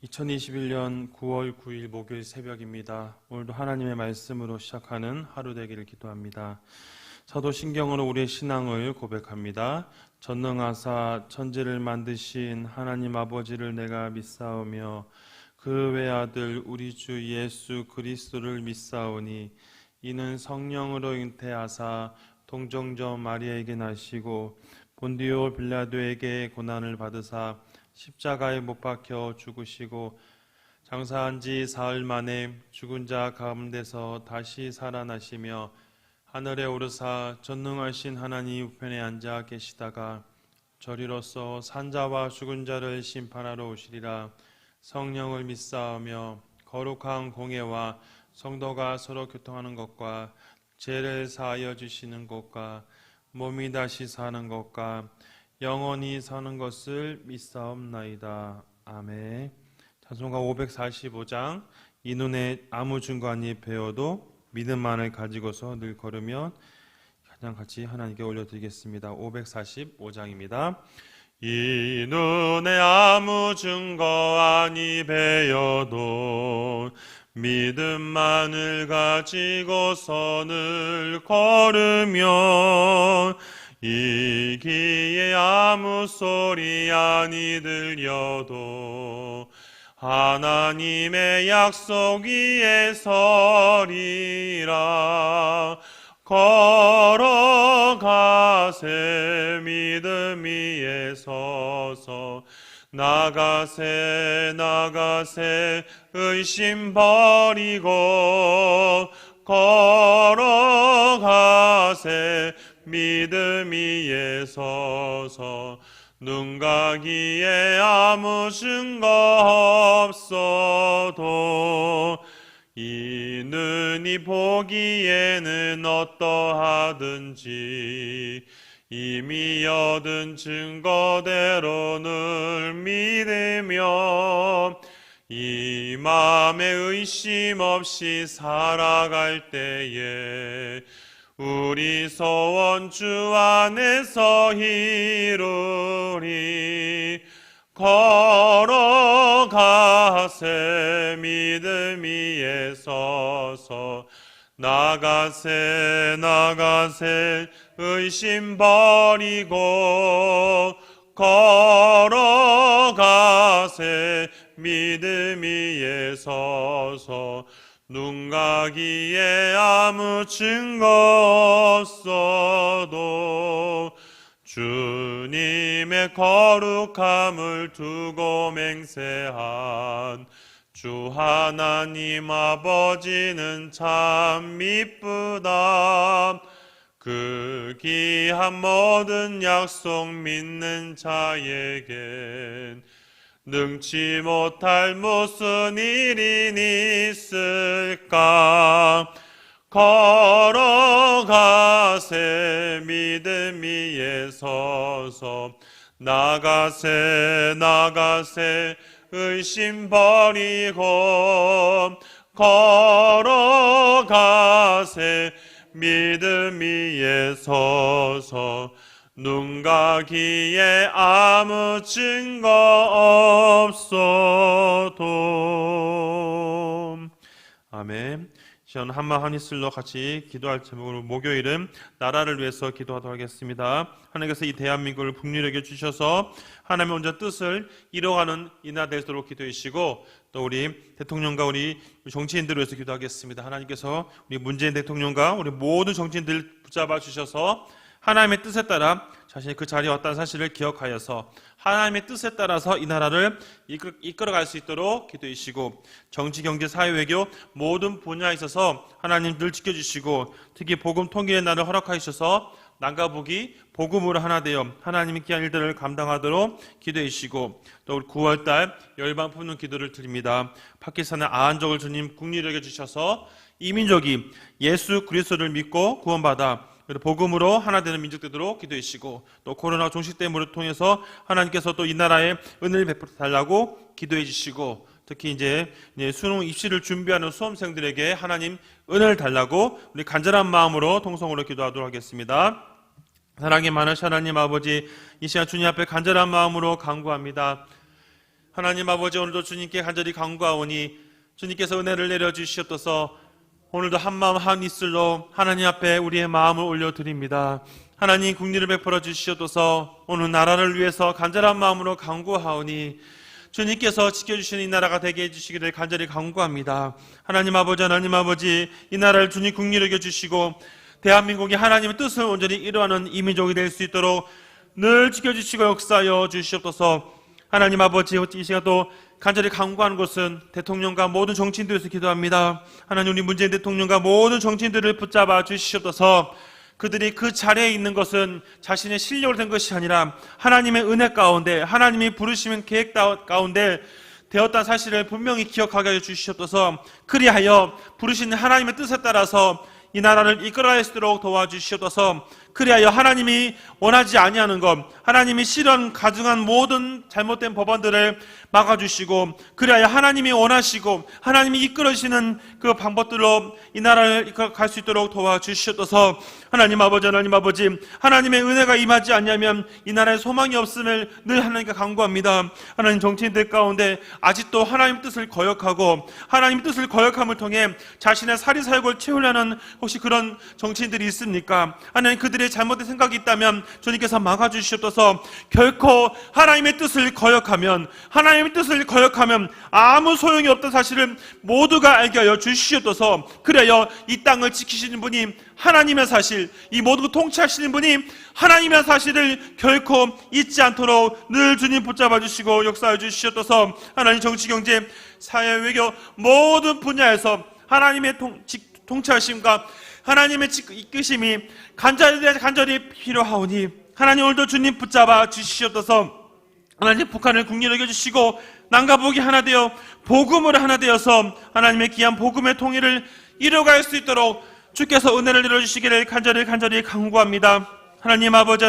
2021년 9월 9일 목요일 새벽입니다. 오늘도 하나님의 말씀으로 시작하는 하루 되기를 기도합니다. 사도신경으로 우리의 신앙을 고백합니다. 전능하사 천지를 만드신 하나님 아버지를 내가 믿사오며 그 외아들 우리 주 예수 그리스도를 믿사오니 이는 성령으로 잉태하사 동정녀 마리아에게 나시고 본디오 빌라도에게 고난을 받으사 십자가에 못 박혀 죽으시고 장사한 지 사흘 만에 죽은 자 가운데서 다시 살아나시며 하늘에 오르사 전능하신 하나님 우편에 앉아 계시다가 저리로서 산자와 죽은 자를 심판하러 오시리라. 성령을 믿사오며 거룩한 공예와 성도가 서로 교통하는 것과 죄를 사하여 주시는 것과 몸이 다시 사는 것과 영원히 사는 것을 믿사옵나이다. 아멘. 찬송가 545장 이 눈에 아무 증거니 배워도 믿음만을 가지고서 늘 걸으면 가장 같이 하나님께 올려드리겠습니다. 545장입니다. 이 눈에 아무 증거 아니 배워도 믿음만을 가지고서 늘 걸으면 이 귀에 아무 소리 아니 들려도 하나님의 약속 위에 서리라. 걸어가세 믿음 위에 서서 나가세 의심 버리고 걸어가세 믿음 위에 서서 눈 가기에 아무 증거 없어도 이 눈이 보기에는 어떠하든지 이미 얻은 증거대로 늘 믿으며 이 맘에 의심 없이 살아갈 때에 우리 소원 주 안에서 이루리. 걸어가세 믿음 위에 서서 나가세 의심 버리고 걸어가세 믿음 위에 서서 눈 가기에 아무 증거 없어도 주님의 거룩함을 두고 맹세한 주 하나님 아버지는 참 미쁘다. 그 귀한 모든 약속 믿는 자에겐 능치 못할 무슨 일이 있을까. 걸어가세 믿음 위에 서서 나가세 의심 버리고 걸어가세 믿음 위에 서서 눈 가기에 아무 증거 없어도. 아멘. 시원 한마 한이슬로 같이 기도할 제목으로 목요일은 나라를 위해서 기도하도록 하겠습니다. 하나님께서 이 대한민국을 북유력에 주셔서 하나님의 온전 뜻을 이뤄가는 이 나라 되도록 기도해 주시고 또 우리 대통령과 우리 정치인들을 위해서 기도하겠습니다. 하나님께서 우리 문재인 대통령과 우리 모든 정치인들 붙잡아 주셔서 하나님의 뜻에 따라 자신이 그 자리에 왔다는 사실을 기억하여서 하나님의 뜻에 따라서 이 나라를 이끌어갈 수 있도록 기도해 주시고 정치, 경제, 사회, 외교 모든 분야에 있어서 하나님 늘 지켜주시고 특히 복음 통일의 날을 허락하여 주셔서 남과 북이 복음으로 하나 되어 하나님의 귀한 일들을 감당하도록 기도해 주시고 또 우리 9월달 열방 품는 기도를 드립니다. 파키스탄의 아한족을 주님 국리력에 주셔서 이 민족이 예수 그리스도를 믿고 구원받아 복음으로 하나 되는 민족 되도록 기도해 주시고 또 코로나 종식됨으로 통해서 하나님께서 또 이 나라에 은혜를 베풀어 달라고 기도해 주시고 특히 이제 수능 입시를 준비하는 수험생들에게 하나님 은혜를 달라고 우리 간절한 마음으로 통성으로 기도하도록 하겠습니다. 사랑이 많으신 하나님 아버지, 이 시간 주님 앞에 간절한 마음으로 간구합니다. 하나님 아버지, 오늘도 주님께 간절히 간구하오니 주님께서 은혜를 내려주시옵소서. 오늘도 한마음 한입술로 하나님 앞에 우리의 마음을 올려드립니다. 하나님 국리를 베풀어 주시옵소서. 오늘 나라를 위해서 간절한 마음으로 간구하오니 주님께서 지켜주시는 이 나라가 되게 해주시기를 간절히 간구합니다. 하나님 아버지, 이 나라를 주님 국리로 여겨주시고 대한민국이 하나님의 뜻을 온전히 이루어가는 이민족이 될 수 있도록 늘 지켜주시고 역사하여 주시옵소서. 하나님 아버지, 이 시간도 간절히 간구하는 것은 대통령과 모든 정치인들에서 기도합니다. 하나님, 우리 문재인 대통령과 모든 정치인들을 붙잡아 주시옵소서. 그들이 그 자리에 있는 것은 자신의 실력으로 된 것이 아니라 하나님의 은혜 가운데, 하나님이 부르시는 계획 가운데 되었다는 사실을 분명히 기억하게 해주시옵소서. 그리하여 부르신 하나님의 뜻에 따라서 이 나라를 이끌어갈 수 있도록 도와주시옵소서. 그리하여 하나님이 원하지 아니하는 것, 하나님이 실현 가중한 모든 잘못된 법안들을 막아주시고, 그리하여 하나님이 원하시고 하나님이 이끌어주시는 그 방법들로 이 나라를 이끌어갈 수 있도록 도와주시옵소서. 하나님 아버지, 하나님의 은혜가 임하지 않냐면 이 나라에 소망이 없음을 늘 하나님께 간구합니다. 하나님, 정치인들 가운데 아직도 하나님 뜻을 거역하고 하나님 뜻을 거역함을 통해 자신의 사리사욕을 채우려는 혹시 그런 정치인들이 있습니까? 하나님, 그들의 잘못된 생각이 있다면 주님께서 막아주시옵소서. 결코 하나님의 뜻을 거역하면 아무 소용이 없다는 사실을 모두가 알게 하여 주시옵소서. 그래야 이 땅을 지키시는 분이 하나님의 사실, 이 모든 것 통치하시는 분이 하나님의 사실을 결코 잊지 않도록 늘 주님 붙잡아 주시고 역사해 주시옵소서. 하나님, 정치, 경제, 사회, 외교 모든 분야에서 하나님의 통치하심과 하나님의 이끄심이 간절히 필요하오니 하나님, 오늘도 주님 붙잡아 주시옵소서. 하나님, 북한을 국리로 여겨주시고 남과 하나 되어 복음으로 하나 되어서 하나님의 귀한 복음의 통일을 이루어갈 수 있도록 주께서 은혜를 내려주시기를 간절히 간구합니다. 하나님 아버지,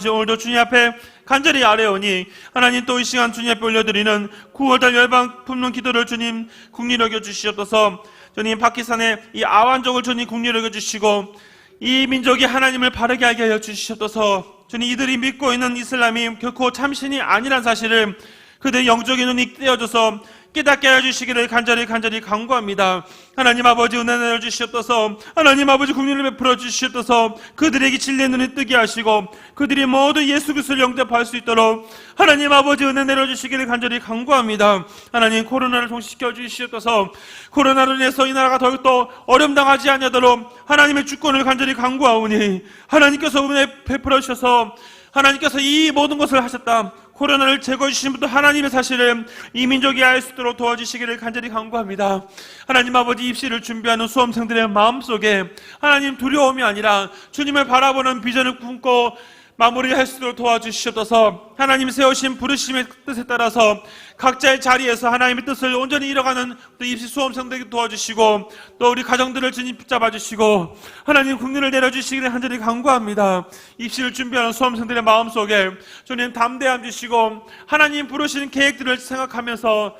오늘도 주님 앞에 간절히 아뢰오니 하나님, 또 이 시간 주님 앞에 올려드리는 9월달 열방 품는 기도를 주님 국리로 여겨주시옵소서. 주님, 파키스탄의 이 아완족을 주님 국리로 여겨주시고 이 민족이 하나님을 바르게 알게 하여 주시옵소서. 주님, 이들이 믿고 있는 이슬람이 결코 참신이 아니란 사실을 그들의 영적인 눈이 떼어져서 깨닫게 해주시기를 간절히 간구합니다. 하나님 아버지, 은혜 내려주시옵소서. 하나님 아버지, 국리를 베풀어 주시옵소서. 그들에게 진리의 눈이 뜨게 하시고 그들이 모두 예수 그리스도를 영접할 수 있도록 하나님 아버지, 은혜 내려주시기를 간절히 간구합니다. 하나님, 코로나를 통시켜 주시옵소서. 코로나로 인해서 이 나라가 더욱더 어려움 당하지 아니하도록 하나님의 주권을 간절히 간구하오니 하나님께서 은혜 베풀어 주셔서 하나님께서 이 모든 것을 하셨다. 코로나를 제거해 주신 분도 하나님의 사실을 이 민족이 알 수 있도록 도와주시기를 간절히 간구합니다. 하나님 아버지, 입시를 준비하는 수험생들의 마음속에 하나님 두려움이 아니라 주님을 바라보는 비전을 품고 마무리할 수 있도록 도와주시옵소서. 하나님 세우신 부르심의 뜻에 따라서 각자의 자리에서 하나님의 뜻을 온전히 이뤄가는 입시 수험생들에게 도와주시고 또 우리 가정들을 주님 붙잡아 주시고 하나님 국리를 내려주시기를 간절히 간구합니다. 입시를 준비하는 수험생들의 마음속에 주님 담대함 주시고 하나님 부르시는 계획들을 생각하면서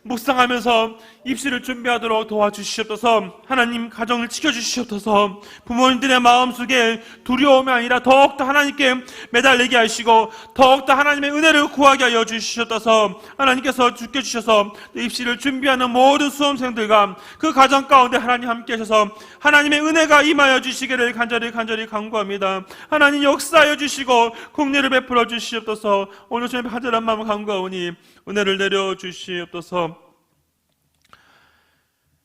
묵상하면서 입시를 준비하도록 도와주시옵소서. 하나님, 가정을 지켜주시옵소서. 부모님들의 마음속에 두려움이 아니라 더욱더 하나님께 매달리게 하시고 더욱더 하나님의 은혜를 구하게 하여 주시옵소서. 하나님께서 지켜주셔서 입시를 준비하는 모든 수험생들과 그 가정 가운데 하나님 함께 하셔서 하나님의 은혜가 임하여 주시기를 간절히 간구합니다. 하나님, 역사하여 주시고 국리를 베풀어 주시옵소서. 오늘 저희 간절한 마음을 간구하오니 은혜를 내려 주시옵소서.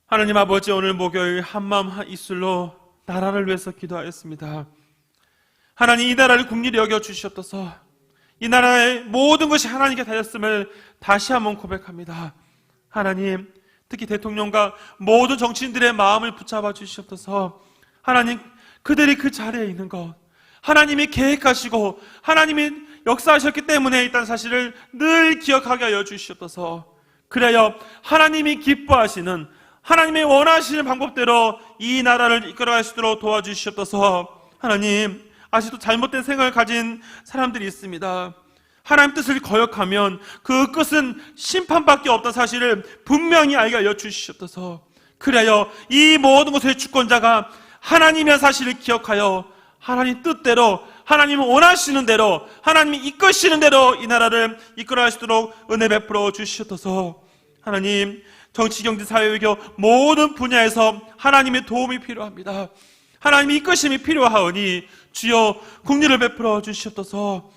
하나님 아버지, 오늘 목요일 한마음 한입술로 나라를 위해서 기도하였습니다. 하나님, 이 나라를 국리로 여겨 주시옵소서. 이 나라의 모든 것이 하나님께 달렸음을 다시 한번 고백합니다. 하나님, 특히 대통령과 모든 정치인들의 마음을 붙잡아 주시옵소서. 하나님, 그들이 그 자리에 있는 것 하나님이 계획하시고 하나님이 역사하셨기 때문에 있다는 사실을 늘 기억하게 하여 주시옵소서. 그래야 하나님이 기뻐하시는 하나님의 원하시는 방법대로 이 나라를 이끌어갈 수 있도록 도와주시옵소서. 하나님, 아직도 잘못된 생각을 가진 사람들이 있습니다. 하나님 뜻을 거역하면 그 끝은 심판밖에 없다는 사실을 분명히 알게 하여 주시옵소서. 그래야 이 모든 것의 주권자가 하나님의 사실을 기억하여 하나님 뜻대로 하나님은 원하시는 대로, 하나님이 이끄시는 대로 이 나라를 이끌어 수 있도록 은혜 베풀어 주시옵소서. 하나님, 정치, 경제, 사회, 외교 모든 분야에서 하나님의 도움이 필요합니다. 하나님의 이끄심이 필요하오니 주여 국리를 베풀어 주시옵소서.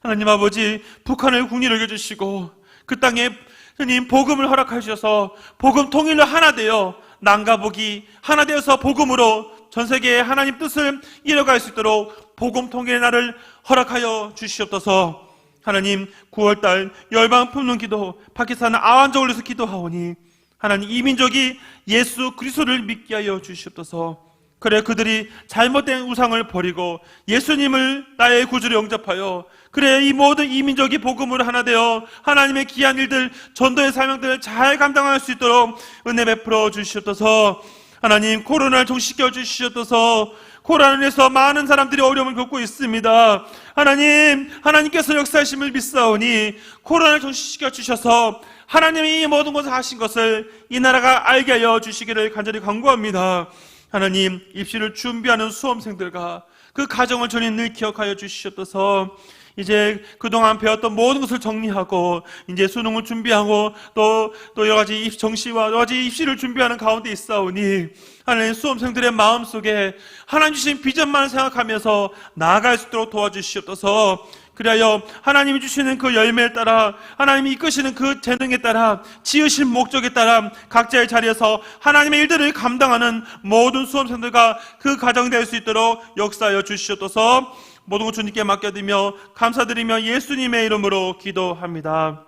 하나님 아버지, 북한을 국리를 여겨주시고 그 땅에 주님 복음을 허락해 주셔서 복음 통일로 하나 되어 남과 북이 하나 되어서 복음으로 전 세계에 하나님 뜻을 이뤄갈 수 있도록 복음 통일의 날을 허락하여 주시옵소서. 하나님, 9월달 열방 품는 기도, 파키스탄 아완족을 위해서 기도하오니 하나님, 이 민족이 예수 그리스도를 믿게 하여 주시옵소서. 그래, 그들이 잘못된 우상을 버리고 예수님을 나의 구주로 영접하여, 그래, 이 모든 이 민족이 복음으로 하나 되어 하나님의 귀한 일들, 전도의 사명들을 잘 감당할 수 있도록 은혜 베풀어 주시옵소서. 하나님, 코로나를 종식시켜 주시옵소서. 코로나로 인해서 많은 사람들이 어려움을 겪고 있습니다. 하나님, 하나님께서 역사하심을 믿사오니 코로나를 종식시켜 주셔서 하나님이 이 모든 것을 하신 것을 이 나라가 알게 하여 주시기를 간절히 간구합니다. 하나님, 입시를 준비하는 수험생들과 그 가정을 전히 늘 기억하여 주시옵소서. 이제 그동안 배웠던 모든 것을 정리하고 이제 수능을 준비하고 또 여러 가지 정시와 여러 가지 입시를 준비하는 가운데 있사오니 하나님, 수험생들의 마음속에 하나님 주신 비전만을 생각하면서 나아갈 수 있도록 도와주시옵소서. 그리하여 하나님이 주시는 그 열매에 따라, 하나님이 이끄시는 그 재능에 따라, 지으신 목적에 따라 각자의 자리에서 하나님의 일들을 감당하는 모든 수험생들과 그 가정이 될 수 있도록 역사하여 주시옵소서. 모든 것 주님께 맡겨드리며 감사드리며 예수님의 이름으로 기도합니다.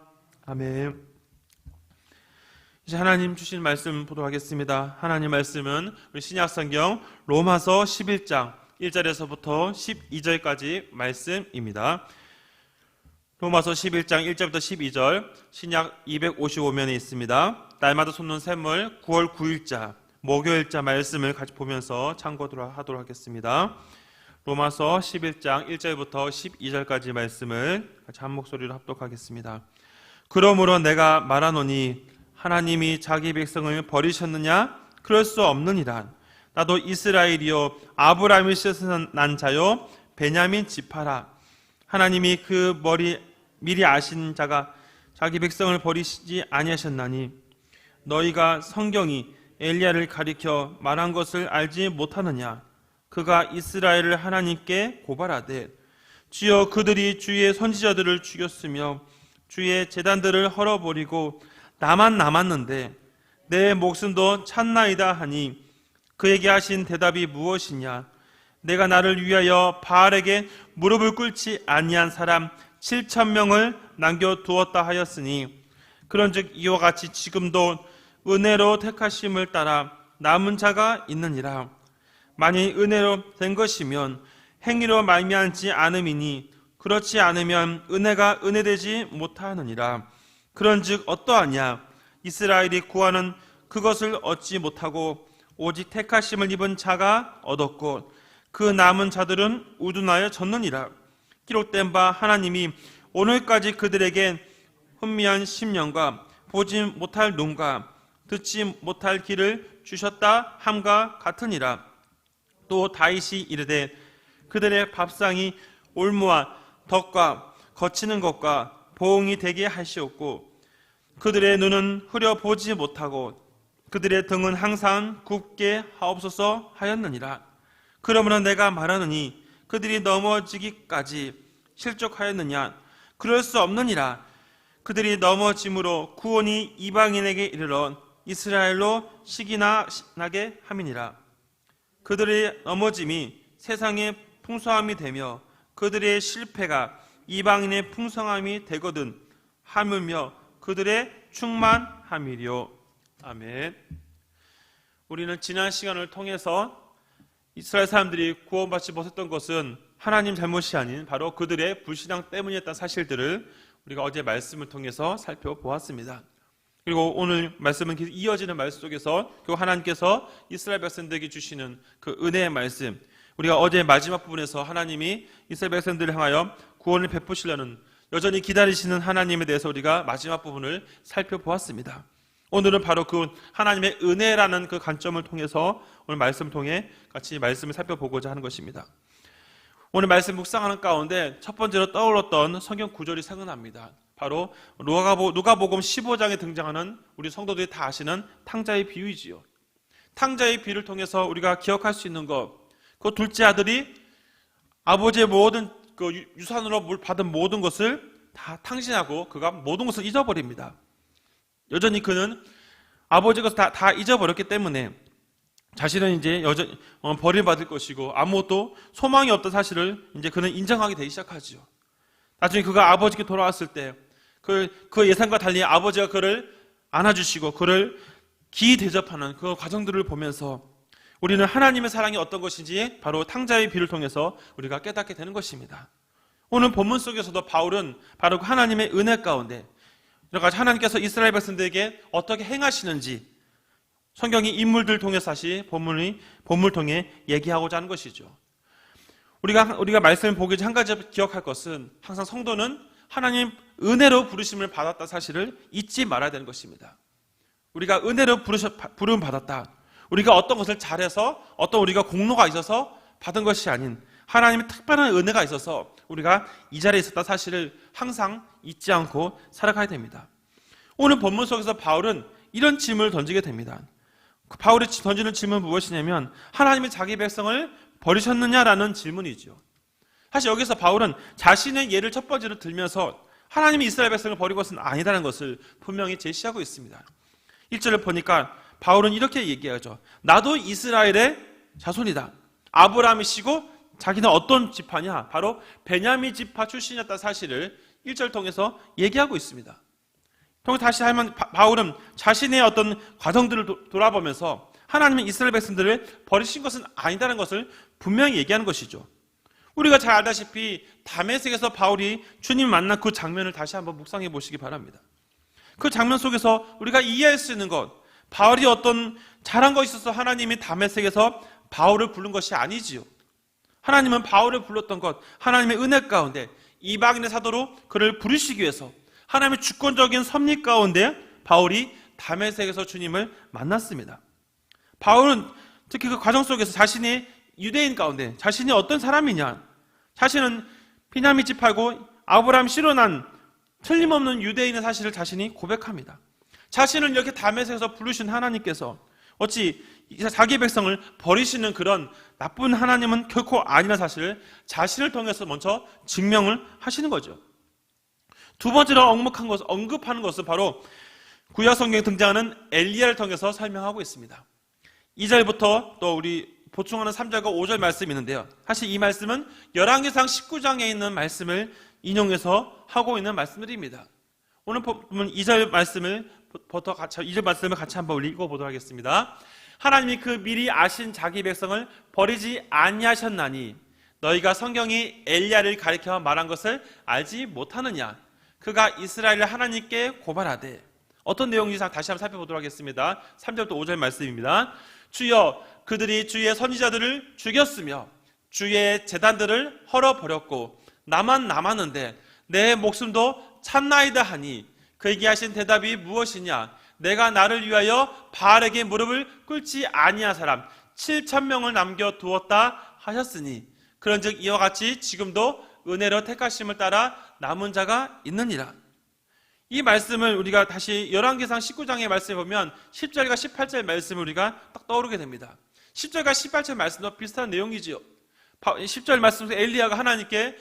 아멘. 이제 하나님 주신 말씀 보도록 하겠습니다. 하나님 말씀은 우리 신약성경 로마서 11장 1절에서부터 12절까지 말씀입니다. 로마서 11장 1절부터 12절, 신약 255면에 있습니다. 날마다 솟는 샘물 9월 9일자 목요일자 말씀을 같이 보면서 참고하도록 하겠습니다. 로마서 11장 1절부터 12절까지 말씀을 같이 한 목소리로 합독하겠습니다. 그러므로 내가 말하노니 하나님이 자기 백성을 버리셨느냐? 그럴 수 없느니라. 나도 이스라엘이요 아브라함의 씨에서 난 자요 베냐민 지파라. 하나님이 그 미리 아신 자가 자기 백성을 버리시지 아니하셨나니 너희가 성경이 엘리야를 가리켜 말한 것을 알지 못하느냐? 그가 이스라엘을 하나님께 고발하되 주여 그들이 주의 선지자들을 죽였으며 주의 제단들을 헐어버리고 나만 남았는데 내 목숨도 찾나이다 하니 그에게 하신 대답이 무엇이냐? 내가 나를 위하여 바알에게 무릎을 꿇지 아니한 사람 7,000명을 남겨두었다 하였으니 그런즉 이와 같이 지금도 은혜로 택하심을 따라 남은 자가 있느니라. 만일 은혜로 된 것이면 행위로 말미암지 않음이니 그렇지 않으면 은혜가 은혜되지 못하느니라. 그런즉 어떠하냐? 이스라엘이 구하는 그것을 얻지 못하고 오직 택하심을 입은 자가 얻었고 그 남은 자들은 우둔하여 졌느니라. 기록된 바 하나님이 오늘까지 그들에게 훈미한 심령과 보지 못할 눈과 듣지 못할 귀를 주셨다 함과 같으니라. 또 다윗이 이르되 그들의 밥상이 올무와 덕과 거치는 것과 보응이 되게 하시옵고 그들의 눈은 흐려 보지 못하고 그들의 등은 항상 굽게 하옵소서 하였느니라. 그러므로 내가 말하느니 그들이 넘어지기까지 실족하였느냐? 그럴 수 없느니라. 그들이 넘어짐으로 구원이 이방인에게 이르러 이스라엘로 시기나 나게 함이니라. 그들의 넘어짐이 세상의 풍성함이 되며 그들의 실패가 이방인의 풍성함이 되거든 하물며 그들의 충만함이리요. 아멘. 우리는 지난 시간을 통해서 이스라엘 사람들이 구원받지 못했던 것은 하나님 잘못이 아닌 바로 그들의 불신앙 때문이었다는 사실들을 우리가 어제 말씀을 통해서 살펴보았습니다. 그리고 오늘 말씀은 계속 이어지는 말씀 속에서 결국 하나님께서 이스라엘 백성들에게 주시는 그 은혜의 말씀, 우리가 어제 마지막 부분에서 하나님이 이스라엘 백성들을 향하여 구원을 베푸시려는 여전히 기다리시는 하나님에 대해서 우리가 마지막 부분을 살펴보았습니다. 오늘은 바로 그 하나님의 은혜라는 그 관점을 통해서 오늘 말씀을 통해 같이 말씀을 살펴보고자 하는 것입니다. 오늘 말씀 묵상하는 가운데 첫 번째로 떠올랐던 성경 구절이 생각납니다. 바로 누가복음 15장에 등장하는 우리 성도들이 다 아시는 탕자의 비유이지요. 탕자의 비유를 통해서 우리가 기억할 수 있는 것, 그 둘째 아들이 아버지의 모든 그 유산으로 받은 모든 것을 다 탕진하고 그가 모든 것을 잊어버립니다. 여전히 그는 아버지 것을 다 잊어버렸기 때문에 자신은 이제 여전히 버림받을 것이고 아무것도 소망이 없던 사실을 이제 그는 인정하게 되기 시작하죠. 나중에 그가 아버지께 돌아왔을 때 그 예상과 달리 아버지가 그를 안아주시고 그를 기이 대접하는 그 과정들을 보면서 우리는 하나님의 사랑이 어떤 것인지 바로 탕자의 비유를 통해서 우리가 깨닫게 되는 것입니다. 오늘 본문 속에서도 바울은 바로 그 하나님의 은혜 가운데 여러 가지 하나님께서 이스라엘 백성들에게 어떻게 행하시는지 성경이 인물들 통해서 다시 본문을 통해 얘기하고자 하는 것이죠. 우리가 말씀을 보기 전에 한 가지 기억할 것은 항상 성도는 하나님 은혜로 부르심을 받았다 사실을 잊지 말아야 되는 것입니다. 우리가 은혜로 부름을 받았다. 우리가 어떤 것을 잘해서 어떤 우리가 공로가 있어서 받은 것이 아닌 하나님의 특별한 은혜가 있어서 우리가 이 자리에 있었다 사실을 항상 잊지 않고 살아가야 됩니다. 오늘 본문 속에서 바울은 이런 질문을 던지게 됩니다. 바울이 던지는 질문은 무엇이냐면 하나님이 자기 백성을 버리셨느냐라는 질문이죠. 사실 여기서 바울은 자신의 예를 첫 번째로 들면서 하나님이 이스라엘 백성을 버린 것은 아니다는 것을 분명히 제시하고 있습니다. 1절을 보니까 바울은 이렇게 얘기하죠. 나도 이스라엘의 자손이다. 아브라함이시고 자기는 어떤 지파냐? 바로 베냐민 지파 출신이었다 사실을 1절 통해서 얘기하고 있습니다. 다시 하면 바울은 자신의 어떤 과정들을 돌아보면서 하나님은 이스라엘 백성들을 버리신 것은 아니다는 것을 분명히 얘기하는 것이죠. 우리가 잘 알다시피 다메섹에서 바울이 주님 만난 그 장면을 다시 한번 묵상해 보시기 바랍니다. 그 장면 속에서 우리가 이해할 수 있는 것, 바울이 어떤 잘한 것이 있어서 하나님이 다메섹에서 바울을 부른 것이 아니지요. 하나님은 바울을 불렀던 것, 하나님의 은혜 가운데 이방인의 사도로 그를 부르시기 위해서 하나님의 주권적인 섭리 가운데 바울이 다메섹에서 주님을 만났습니다. 바울은 특히 그 과정 속에서 자신이 유대인 가운데 자신이 어떤 사람이냐, 자신은 베냐민 지파고 아브라함 씨로 난 틀림없는 유대인의 사실을 자신이 고백합니다. 자신을 이렇게 다메섹에서 부르신 하나님께서 어찌 자기 백성을 버리시는 그런 나쁜 하나님은 결코 아니라는 사실을 자신을 통해서 먼저 증명을 하시는 거죠. 두 번째로 언급하는 것은 바로 구약 성경에 등장하는 엘리야를 통해서 설명하고 있습니다. 2절부터 또 우리 보충하는 3절과 5절 말씀이 있는데요. 사실 이 말씀은 열왕기상 19장에 있는 말씀을 인용해서 하고 있는 말씀들입니다. 오늘 보면 2절 말씀을 같이 한번 읽어보도록 하겠습니다. 하나님이 그 미리 아신 자기 백성을 버리지 아니하셨나니 너희가 성경이 엘리야를 가리켜 말한 것을 알지 못하느냐. 그가 이스라엘을 하나님께 고발하되. 어떤 내용인지 다시 한번 살펴보도록 하겠습니다. 3절부터 5절 말씀입니다. 주여, 그들이 주의 선지자들을 죽였으며 주의 제단들을 헐어버렸고 나만 남았는데 내 목숨도 참나이다 하니 그에게 하신 대답이 무엇이냐? 내가 나를 위하여 바알에게 무릎을 꿇지 아니한 사람 7,000명을 남겨두었다 하셨으니 그런즉 이와 같이 지금도 은혜로 택하심을 따라 남은 자가 있느니라. 이 말씀을 우리가 다시 열왕기상 19장의 말씀을 보면 10절과 18절 말씀을 우리가 딱 떠오르게 됩니다. 10절과 18절 말씀도 비슷한 내용이지요. 10절 말씀에서 엘리야가 하나님께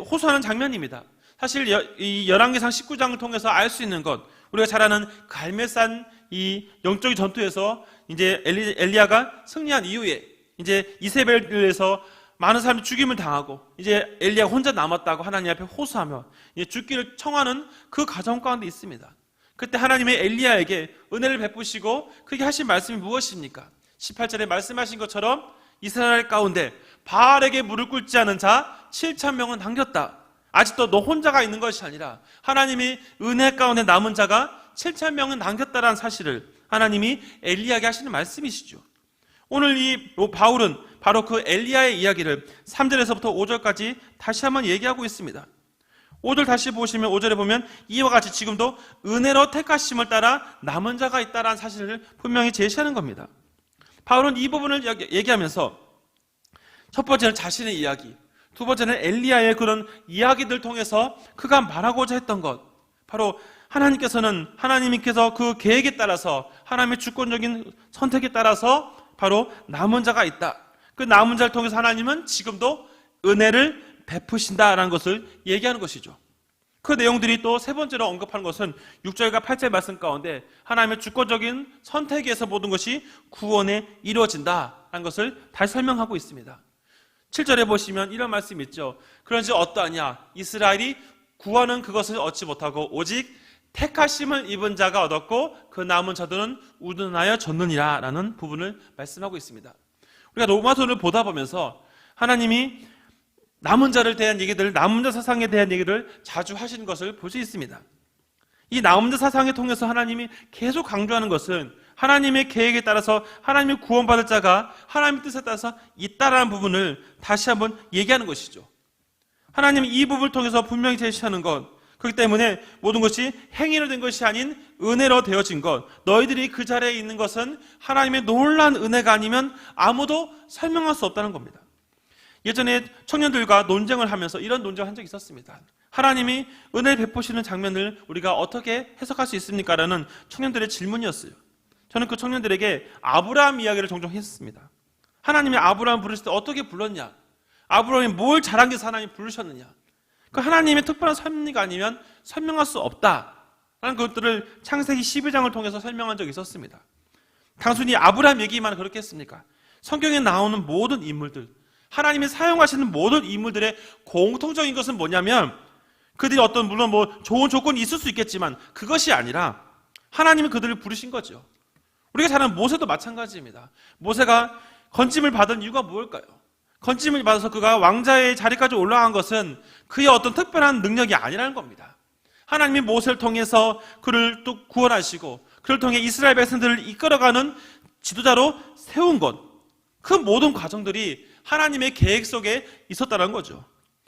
호소하는 장면입니다. 사실 이 열왕기상 19장을 통해서 알 수 있는 것, 우리가 잘 아는 갈멜산 이 영적인 전투에서 이제 엘리야가 승리한 이후에 이제 이세벨에서 많은 사람이 죽임을 당하고 이제 엘리야가 혼자 남았다고 하나님 앞에 호소하며 이제 죽기를 청하는 그 과정 가운데 있습니다. 그때 하나님의 엘리야에게 은혜를 베푸시고 그게 하신 말씀이 무엇입니까? 18절에 말씀하신 것처럼 이스라엘 가운데 바알에게 무릎 꿇지 않은 자 7,000명은 남겼다. 아직도 너 혼자가 있는 것이 아니라 하나님이 은혜 가운데 남은 자가 7,000명은 남겼다라는 사실을 하나님이 엘리야에게 하시는 말씀이시죠. 오늘 이 바울은 바로 그 엘리야의 이야기를 3절에서부터 5절까지 다시 한번 얘기하고 있습니다. 5절 다시 보시면 5절에 보면 이와 같이 지금도 은혜로 택하심을 따라 남은 자가 있다라는 사실을 분명히 제시하는 겁니다. 바울은 이 부분을 얘기하면서 첫 번째는 자신의 이야기, 두 번째는 엘리야의 그런 이야기들 통해서 그가 말하고자 했던 것, 바로 하나님께서 그 계획에 따라서, 하나님의 주권적인 선택에 따라서 바로 남은 자가 있다. 그 남은 자를 통해서 하나님은 지금도 은혜를 베푸신다라는 것을 얘기하는 것이죠. 그 내용들이 또 세 번째로 언급하는 것은 6절과 8절 말씀 가운데 하나님의 주권적인 선택에서 모든 것이 구원에 이루어진다라는 것을 다시 설명하고 있습니다. 7절에 보시면 이런 말씀이 있죠. 그런지 어떠하냐? 이스라엘이 구원은 그것을 얻지 못하고 오직 택하심을 입은 자가 얻었고 그 남은 자들은 우둔하여 졌느니라 라는 부분을 말씀하고 있습니다. 우리가 로마서를 보다 보면서 하나님이 남은 자를 대한 얘기들, 남은 자 사상에 대한 얘기를 자주 하시는 것을 볼 수 있습니다. 이 남은 자 사상을 통해서 하나님이 계속 강조하는 것은 하나님의 계획에 따라서 하나님의 구원받을 자가 하나님의 뜻에 따라서 있다라는 부분을 다시 한번 얘기하는 것이죠. 하나님이 이 부분을 통해서 분명히 제시하는 것, 그렇기 때문에 모든 것이 행위로 된 것이 아닌 은혜로 되어진 것, 너희들이 그 자리에 있는 것은 하나님의 놀라운 은혜가 아니면 아무도 설명할 수 없다는 겁니다. 예전에 청년들과 논쟁을 하면서 이런 논쟁을 한 적이 있었습니다. 하나님이 은혜를 베푸시는 장면을 우리가 어떻게 해석할 수 있습니까? 라는 청년들의 질문이었어요. 저는 그 청년들에게 아브라함 이야기를 종종 했습니다. 하나님이 아브라함 부르실 때 어떻게 불렀냐? 아브라함이 뭘 잘한 게 하나님이 부르셨느냐? 그 하나님의 특별한 섭리가 아니면 설명할 수 없다라는 것들을 창세기 12장을 통해서 설명한 적이 있었습니다. 단순히 아브라함 얘기만 그렇게 했습니까? 성경에 나오는 모든 인물들, 하나님이 사용하시는 모든 인물들의 공통적인 것은 뭐냐면 그들이 물론 좋은 조건이 있을 수 있겠지만 그것이 아니라 하나님이 그들을 부르신 거죠. 우리가 잘 아는 모세도 마찬가지입니다. 모세가 건짐을 받은 이유가 무엇일까요? 건짐을 받아서 그가 왕자의 자리까지 올라간 것은 그의 어떤 특별한 능력이 아니라는 겁니다. 하나님이 모세를 통해서 그를 또 구원하시고 그를 통해 이스라엘 백성들을 이끌어가는 지도자로 세운 것, 그 모든 과정들이 하나님의 계획 속에 있었다는 거죠.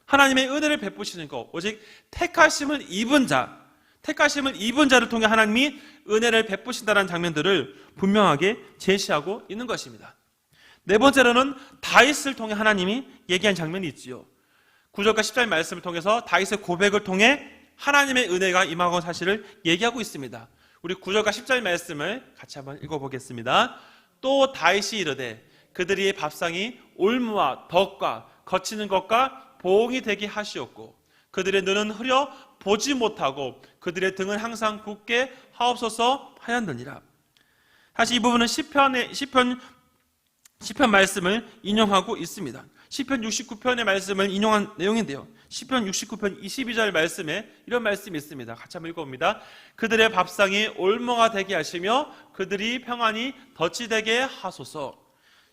하나님의 은혜를 베푸시는 것, 오직 택하심을 입은 자를 통해 하나님이 은혜를 베푸신다는 장면들을 분명하게 제시하고 있는 것입니다. 네 번째로는 다윗을 통해 하나님이 얘기한 장면이 있지요. 9절과 10절 말씀을 통해서 다윗의 고백을 통해 하나님의 은혜가 임하고 사실을 얘기하고 있습니다. 우리 9절과 10절 말씀을 같이 한번 읽어보겠습니다. 또 다윗이 이르되 그들의 밥상이 올무와 덕과 거치는 것과 보응이 되게 하시옵고 그들의 눈은 흐려 보지 못하고 그들의 등은 항상 굳게 하옵소서 하였느니라. 사실 이 부분은 시편 말씀을 인용하고 있습니다. 시편 69편의 말씀을 인용한 내용인데요. 시편 69편 22절 말씀에 이런 말씀이 있습니다. 같이 한번 읽어봅니다. 그들의 밥상이 올무가 되게 하시며 그들이 평안히 덫이 되게 하소서.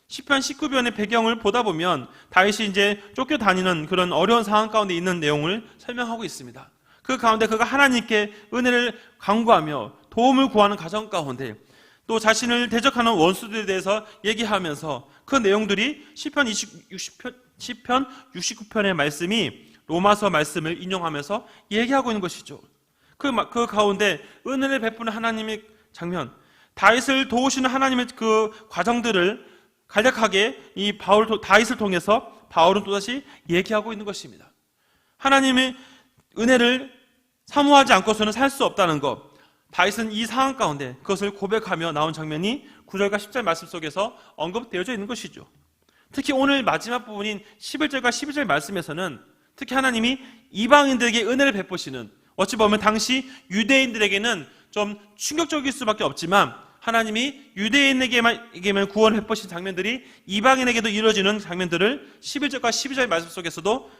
시편 19편의 배경을 보다 보면 다윗이 이제 쫓겨다니는 그런 어려운 상황 가운데 있는 내용을 설명하고 있습니다. 그 가운데 그가 하나님께 은혜를 간구하며 도움을 구하는 과정 가운데 또 자신을 대적하는 원수들에 대해서 얘기하면서 그 내용들이 시편 69편의 말씀이 로마서 말씀을 인용하면서 얘기하고 있는 것이죠. 그 가운데 은혜를 베푸는 하나님의 장면, 다윗을 도우시는 하나님의 그 과정들을 간략하게 다윗을 통해서 바울은 또다시 얘기하고 있는 것입니다. 하나님의 은혜를 사모하지 않고서는 살 수 없다는 것, 다윗은 이 상황 가운데 그것을 고백하며 나온 장면이 9절과 10절 말씀 속에서 언급되어져 있는 것이죠. 특히 오늘 마지막 부분인 11절과 12절 말씀에서는 특히 하나님이 이방인들에게 은혜를 베푸시는, 어찌 보면 당시 유대인들에게는 좀 충격적일 수밖에 없지만 하나님이 유대인에게만 구원을 베푸신 장면들이 이방인에게도 이루어지는 장면들을 11절과 12절 말씀 속에서도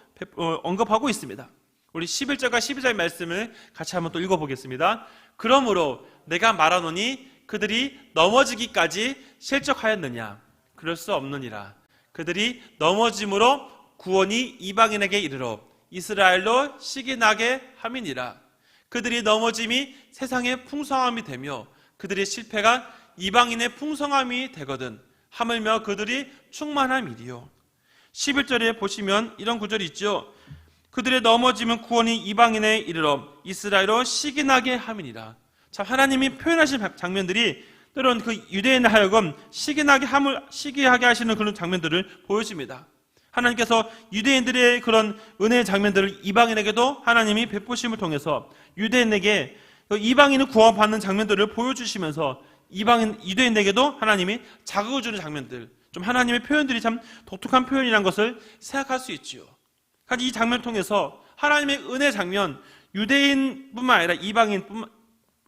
언급하고 있습니다. 우리 11절과 12절 말씀을 같이 한번 또 읽어보겠습니다. 그러므로 내가 말하노니 그들이 넘어지기까지 실족하였느냐? 그럴 수 없느니라. 그들이 넘어짐으로 구원이 이방인에게 이르러 이스라엘로 시기 나게 함이니라. 그들이 넘어짐이 세상의 풍성함이 되며 그들의 실패가 이방인의 풍성함이 되거든 하물며 그들이 충만함이리요. 11절에 보시면 이런 구절이 있죠. 그들의 넘어짐은 구원이 이방인에 이르러 이스라엘로 시기 나게 함이니라. 참 하나님이 표현하신 장면들이 때로는 그 유대인을 하여금 시기하게 하시는 그런 장면들을 보여줍니다. 하나님께서 유대인들의 그런 은혜의 장면들을 이방인에게도 하나님이 베푸심을 통해서 유대인에게 이방인을 구원받는 장면들을 보여주시면서 유대인에게도 하나님이 자극을 주는 장면들, 좀 하나님의 표현들이 참 독특한 표현이라는 것을 생각할 수 있지요. 이 장면을 통해서 하나님의 은혜 장면, 유대인뿐만 아니라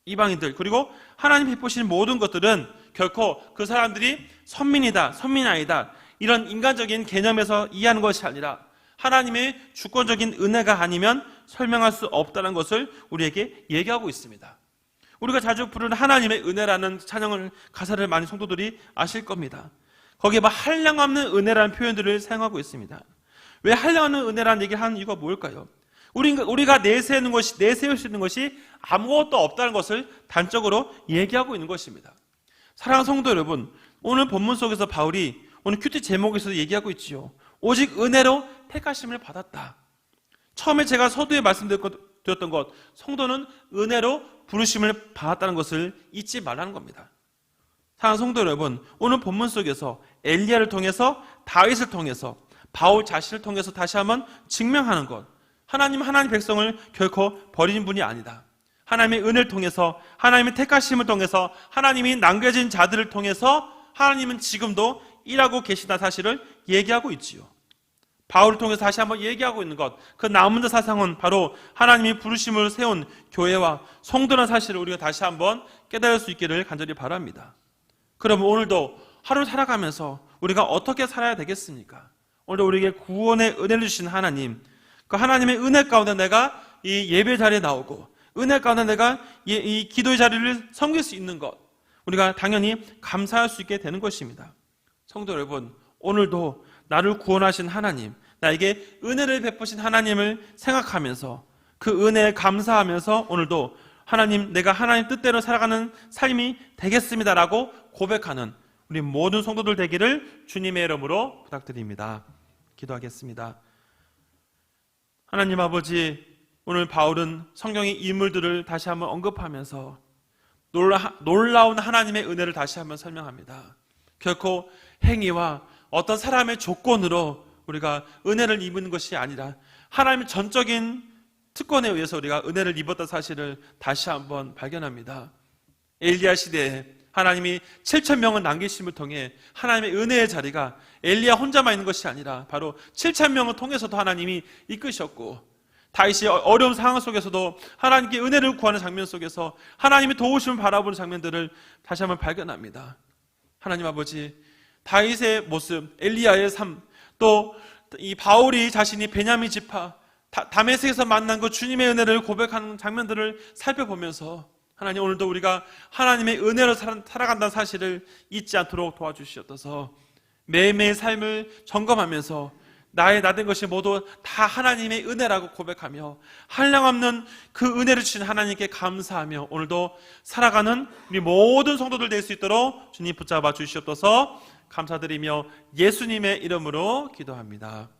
이방인들, 그리고 하나님 베푸시는 모든 것들은 결코 그 사람들이 선민이다, 선민 아니다, 이런 인간적인 개념에서 이해하는 것이 아니라 하나님의 주권적인 은혜가 아니면 설명할 수 없다는 것을 우리에게 얘기하고 있습니다. 우리가 자주 부르는 하나님의 은혜라는 찬양을, 가사를 많은 성도들이 아실 겁니다. 거기에 한량없는 은혜라는 표현들을 사용하고 있습니다. 왜 한량없는 은혜라는 얘기를 하는 이유가 뭘까요? 우리가 내세울 수 있는 것이 아무것도 없다는 것을 단적으로 얘기하고 있는 것입니다. 사랑하는 성도 여러분, 오늘 본문 속에서 바울이 오늘 큐티 제목에서도 얘기하고 있지요. 오직 은혜로 택하심을 받았다. 처음에 제가 서두에 말씀드렸던 것, 성도는 은혜로 부르심을 받았다는 것을 잊지 말라는 겁니다. 사랑하는 성도 여러분, 오늘 본문 속에서 엘리야를 통해서, 다윗을 통해서, 바울 자신을 통해서 다시 한번 증명하는 것, 하나님 백성을 결코 버리는 분이 아니다. 하나님의 은혜를 통해서, 하나님의 택하심을 통해서, 하나님이 남겨진 자들을 통해서 하나님은 지금도 일하고 계시다 사실을 얘기하고 있지요. 바울을 통해서 다시 한번 얘기하고 있는 것, 그 남은 자 사상은 바로 하나님이 부르심을 세운 교회와 성도라는 사실을 우리가 다시 한번 깨달을 수 있기를 간절히 바랍니다. 그럼 오늘도 하루 살아가면서 우리가 어떻게 살아야 되겠습니까? 오늘도 우리에게 구원의 은혜를 주신 하나님, 그 하나님의 은혜 가운데 내가 이 예배 자리에 나오고 은혜 가운데 내가 이 기도의 자리를 섬길 수 있는 것, 우리가 당연히 감사할 수 있게 되는 것입니다. 성도 여러분, 오늘도 나를 구원하신 하나님, 나에게 은혜를 베푸신 하나님을 생각하면서 그 은혜에 감사하면서 오늘도 하나님, 내가 하나님 뜻대로 살아가는 삶이 되겠습니다라고 고백하는 우리 모든 성도들 되기를 주님의 이름으로 부탁드립니다. 기도하겠습니다. 하나님 아버지, 오늘 바울은 성경의 인물들을 다시 한번 언급하면서 놀라운 하나님의 은혜를 다시 한번 설명합니다. 결코 행위와 어떤 사람의 조건으로 우리가 은혜를 입는 것이 아니라 하나님의 전적인 특권에 의해서 우리가 은혜를 입었던 사실을 다시 한번 발견합니다. 엘리야 시대에 하나님이 7,000명을 남기심을 통해 하나님의 은혜의 자리가 엘리야 혼자만 있는 것이 아니라 바로 7,000명을 통해서도 하나님이 이끄셨고, 다윗이 어려운 상황 속에서도 하나님께 은혜를 구하는 장면 속에서 하나님의 도우심을 바라보는 장면들을 다시 한번 발견합니다. 하나님 아버지, 다윗의 모습, 엘리야의 삶, 또 이 바울이 자신이 베냐민 지파 다메섹에서 만난 그 주님의 은혜를 고백하는 장면들을 살펴보면서 하나님, 오늘도 우리가 하나님의 은혜로 살아간다는 사실을 잊지 않도록 도와주시옵소서. 매일매일 삶을 점검하면서 나된 것이 모두 다 하나님의 은혜라고 고백하며 한량없는 그 은혜를 주신 하나님께 감사하며 오늘도 살아가는 우리 모든 성도들 될 수 있도록 주님 붙잡아 주시옵소서. 감사드리며 예수님의 이름으로 기도합니다.